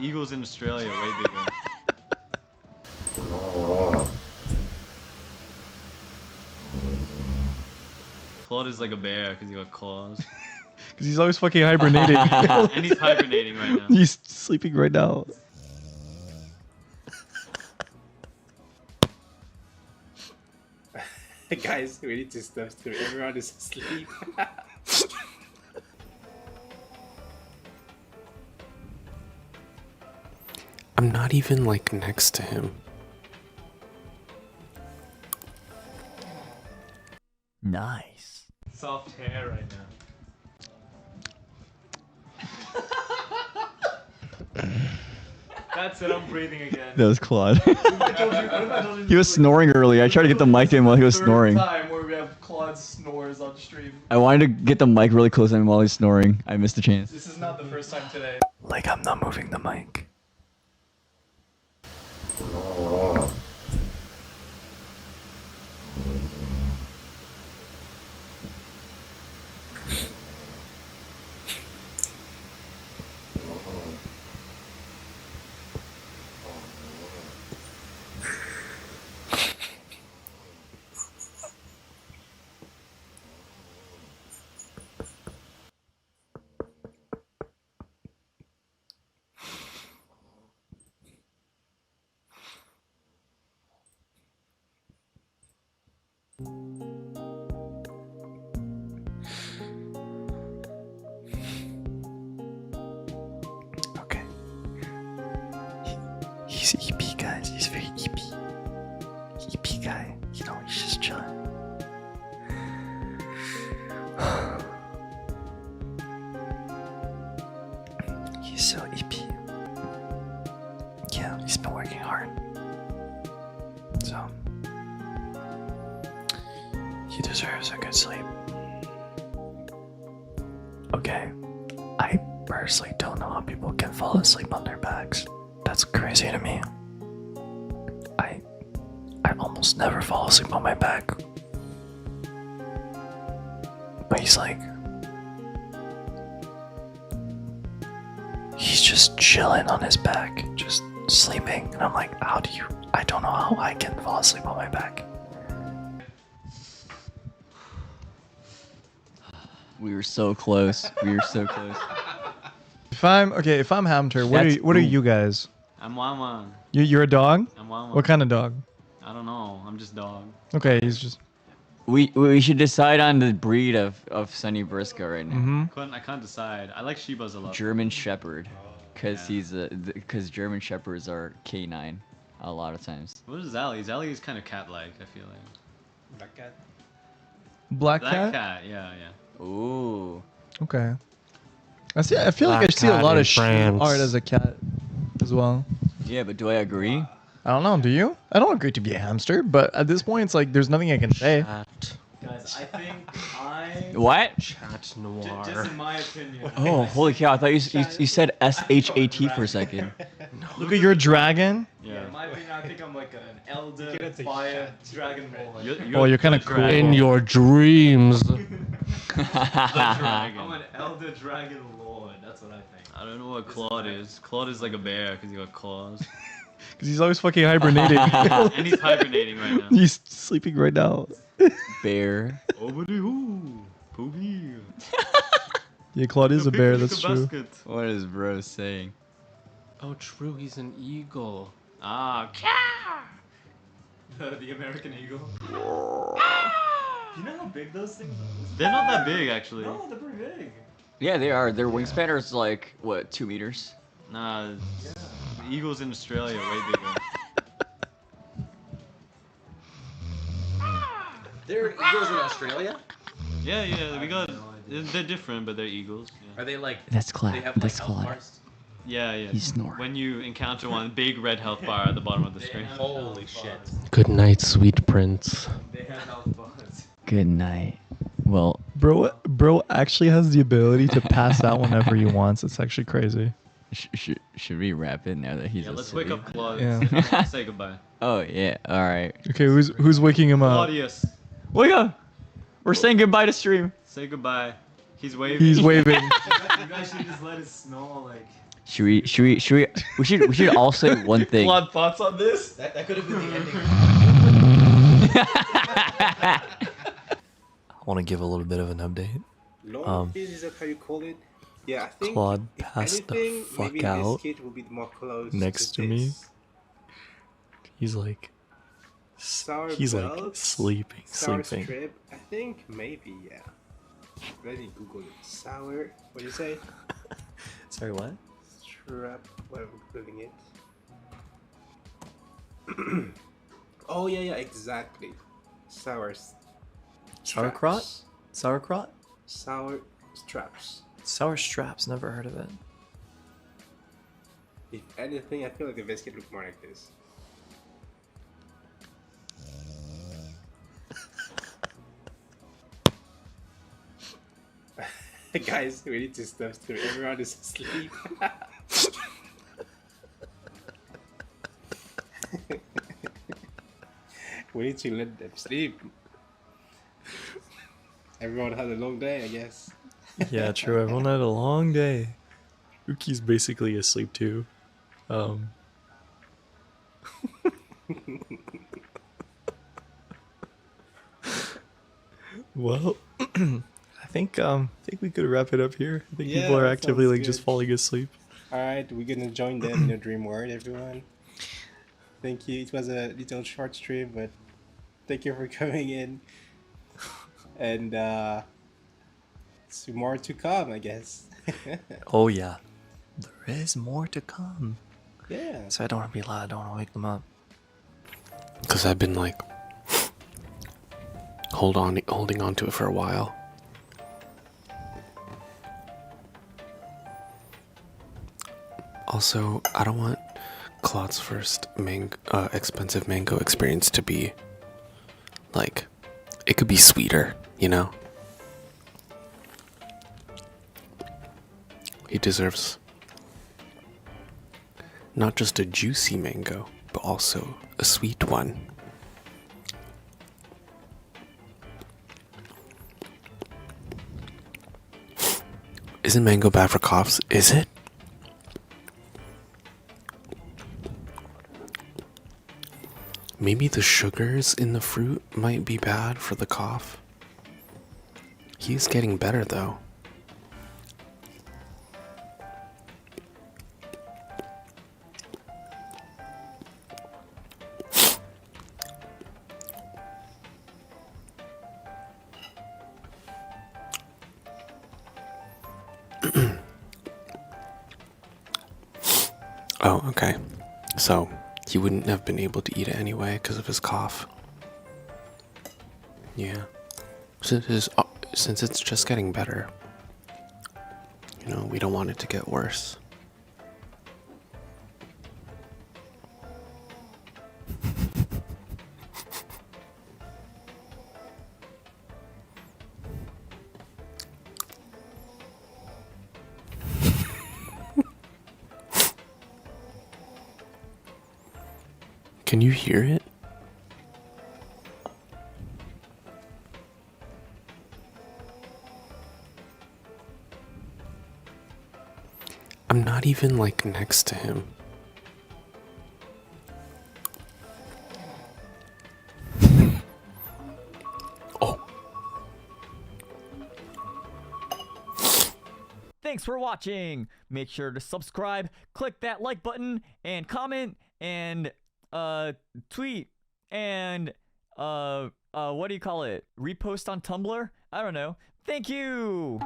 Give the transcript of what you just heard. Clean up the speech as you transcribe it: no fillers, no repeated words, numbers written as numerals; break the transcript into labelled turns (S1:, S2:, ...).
S1: eagles in Australia are way bigger. Claude is like a bear because he got claws.
S2: Because he's always fucking hibernating.
S1: And he's hibernating right now.
S2: He's sleeping right now.
S3: Guys, we need to step through. Everyone is asleep.
S4: I'm not even like next to him.
S5: Nice.
S1: Soft hair right now. That's it, I'm breathing again.
S2: That was Claude. He was snoring earlier. I tried to get the mic to him while he was snoring.
S6: Time where we have Claude snores on stream.
S2: I wanted to get the mic really close to him while he's snoring. I missed the chance.
S6: This is not the first time today.
S4: Like I'm not moving the mic. Okay. He's Eepy, guys. He's very Eepy. Eepy guy. You know, he's just chilling. He's so Eepy. Yeah, he's been working hard. So, he deserves a good sleep. Okay, I personally don't know how people can fall asleep on their backs. That's crazy to me. I almost never fall asleep on my back. But he's like, he's just chilling on his back, just sleeping. And I'm like, how do you, I don't know how I can fall asleep on my back.
S2: We were so close. We were so close.
S6: If I'm Hamter, what are you guys?
S1: I'm Wawan.
S6: You're a dog?
S1: I'm Wawan.
S6: What kind of dog?
S1: I don't know. I'm just dog.
S6: Okay, he's just.
S2: We should decide on the breed of Sunny Briscoe right now.
S1: I can't decide. I like Shibas a lot.
S2: German Shepherd, because German Shepherds are K9 a lot of times.
S1: What is Zali? Zali is kind of cat-like, I feel like.
S3: Black cat.
S6: Black
S1: Black
S6: cat?
S1: cat, yeah.
S2: Ooh.
S6: Okay. I feel like I
S4: Black
S6: see a
S4: cat
S6: lot
S4: in
S6: of
S4: France.
S6: art as a cat as well.
S2: Yeah, but do I agree?
S6: I don't know, do you? I don't agree to be a hamster, but at this point it's like there's nothing I can say.
S4: Chat.
S1: Guys, I think
S2: What?
S4: Chat noir.
S1: just in my opinion.
S2: Oh, holy cow! I thought you said SHAT for a second.
S6: Look at your dragon.
S1: Yeah.
S7: In my opinion, I think I'm like an elder fire dragon lord.
S6: Oh, you're kind of cool.
S4: In your dreams.
S1: Dragon.
S7: I'm an elder dragon lord. That's what I think.
S1: I don't know what Claude is. Claude is like a bear because he got claws.
S6: Because he's always fucking hibernating.
S1: And he's hibernating right now.
S6: He's sleeping right now.
S2: Bear.
S1: Obadi-hoo. Poopy.
S6: Yeah, Claude is a bear, that's true.
S2: What is bro saying?
S4: Oh, true. He's an eagle.
S1: Ah,
S7: The American eagle. Do you know how big those things are?
S1: they're not that big actually.
S7: No, they're pretty big.
S2: Yeah, they are. Their wingspan is like what, 2 meters?
S1: Nah, the eagles in Australia are way bigger.
S3: There are eagles in Australia?
S1: Yeah, we got. They're different, but they're eagles. Yeah.
S3: Are they like?
S2: That's
S3: They
S2: Claude.
S3: have like
S2: That's
S3: health
S2: Claude.
S3: bars?
S1: Yeah.
S2: He's snoring.
S1: When you encounter one, big red health bar at the bottom of the screen.
S3: Holy shit.
S4: Good night, sweet prince.
S7: They have health bars.
S2: Good night. Well,
S6: Bro actually has the ability to pass out whenever he wants. It's actually crazy.
S2: should we wrap it now that he's
S1: Yeah, let's
S2: asleep?
S1: wake up Claude.
S6: Yeah.
S1: Say goodbye.
S2: Oh yeah. All right.
S6: Okay, who's waking him up?
S1: Claudius,
S2: Wake up. We're saying goodbye to stream.
S1: say goodbye. He's waving.
S6: He's waving.
S7: You guys should just let it snore like.
S2: We should all say one thing.
S7: Claude, thoughts on this?
S3: That could have been the ending.
S4: I want to give a little bit of an update.
S3: Is that how you call it? Yeah, I think
S4: Claude
S3: if
S4: passed the
S3: anything,
S4: fuck
S3: maybe
S4: out
S3: this kid will be more close
S4: next to
S3: this.
S4: me. He's like,
S3: Sour
S4: he's like
S3: belts,
S4: sleeping.
S3: sour strip. I think maybe, yeah. Let me Google it. Sour. What do you say?
S4: Sorry, what?
S3: Strap. What am I googling it? Oh yeah, exactly.
S4: Sauerkraut?
S3: straps.
S4: Sauerkraut?
S3: Sour straps.
S4: Sour straps. Never heard of it.
S3: If anything, I feel like the biscuit look more like this. Guys, we need to stuff through. Everyone is asleep. We need to let them sleep. Everyone had a long day, I guess.
S4: Yeah, true. Everyone had a long day. Uki's basically asleep too. Well, I think we could wrap it up here. I think
S3: Yeah,
S4: people are
S3: that
S4: actively
S3: sounds
S4: like just
S3: good.
S4: falling asleep.
S3: Alright, we're gonna join them in a dream world, everyone. Thank you. It was a little short stream, but thank you for coming in. And more to come, I guess.
S4: Oh yeah, there is more to come.
S3: Yeah.
S4: So I don't want to be loud. I don't want to wake them up.
S8: Because I've been like holding on to it for a while. Also, I don't want Claude's first expensive mango experience to be like, it could be sweeter, you know? He deserves not just a juicy mango, but also a sweet one. Isn't mango bad for coughs? Is it? Maybe the sugars in the fruit might be bad for the cough. He's getting better though. Oh, okay. So, he wouldn't have been able to eat it anyway because of his cough. Yeah. Since it's just getting better, you know, we don't want it to get worse. Can you hear it? I'm not even like next to him. Oh.
S2: Thanks for watching. Make sure to subscribe, click that like button, and comment, and tweet, and what do you call it? Repost on Tumblr? I don't know. Thank you.